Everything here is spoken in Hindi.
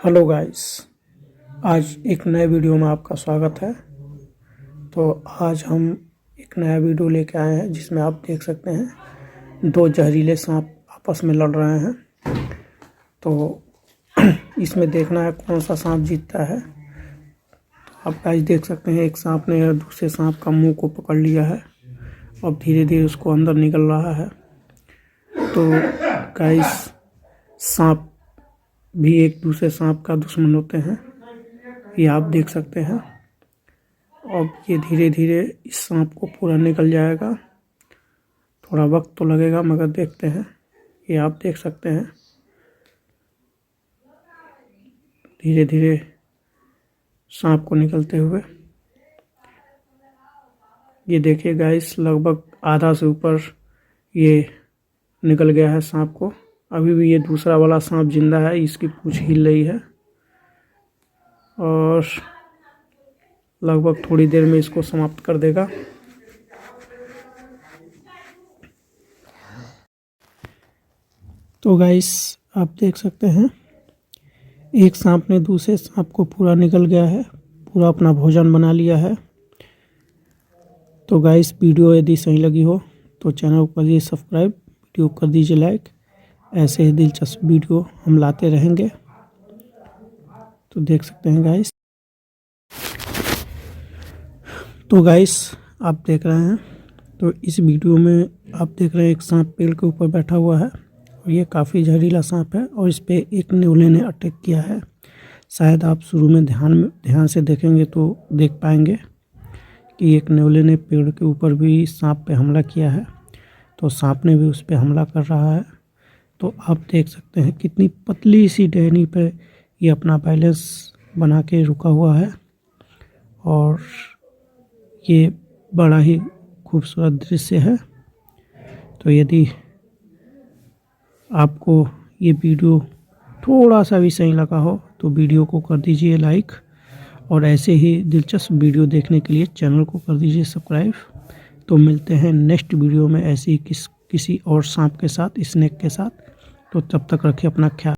हेलो गाइस, आज एक नए वीडियो में आपका स्वागत है। तो आज हम एक नया वीडियो लेके आए हैं जिसमें आप देख सकते हैं दो जहरीले सांप आपस में लड़ रहे हैं। तो इसमें देखना है कौन सा सांप जीतता है। तो आप गाइस देख सकते हैं एक सांप ने दूसरे सांप का मुंह को पकड़ लिया है और धीरे धीरे उसको अंदर निकल रहा है। तो गाइस, सांप भी एक दूसरे सांप का दुश्मन होते हैं, ये आप देख सकते हैं। अब ये धीरे धीरे इस सांप को पूरा निकल जाएगा। थोड़ा वक्त तो लगेगा मगर देखते हैं। ये आप देख सकते हैं धीरे धीरे सांप को निकलते हुए। ये देखिए गाइस, लगभग आधा से ऊपर ये निकल गया है सांप को। अभी भी ये दूसरा वाला सांप जिंदा है, इसकी पूंछ हिल रही है और लगभग थोड़ी देर में इसको समाप्त कर देगा। तो गाइस, आप देख सकते हैं एक सांप ने दूसरे सांप को पूरा निकल गया है, पूरा अपना भोजन बना लिया है। तो गाइस, वीडियो यदि सही लगी हो तो चैनल को करिए सब्सक्राइब, वीडियो कर दीजिए लाइक। ऐसे ही दिलचस्प वीडियो हम लाते रहेंगे। तो देख सकते हैं गाइस। तो गाइस, आप देख रहे हैं, तो इस वीडियो में आप देख रहे हैं एक सांप पेड़ के ऊपर बैठा हुआ है और ये काफ़ी जहरीला सांप है और इस पे एक नेवले ने अटैक किया है। शायद आप शुरू में ध्यान से देखेंगे तो देख पाएंगे कि एक नेवले ने पेड़ के ऊपर भी सांप पे हमला किया है। तो सांप ने भी उस पे हमला कर रहा है। तो आप देख सकते हैं कितनी पतली सी टहनी पे ये अपना बैलेंस बना के रुका हुआ है और ये बड़ा ही खूबसूरत दृश्य है। तो यदि आपको ये वीडियो थोड़ा सा भी सही लगा हो तो वीडियो को कर दीजिए लाइक और ऐसे ही दिलचस्प वीडियो देखने के लिए चैनल को कर दीजिए सब्सक्राइब। तो मिलते हैं नेक्स्ट वीडियो में ऐसे ही किसी और सांप के साथ, स्नेक के साथ। तो तब तक रखिए अपना ख्याल।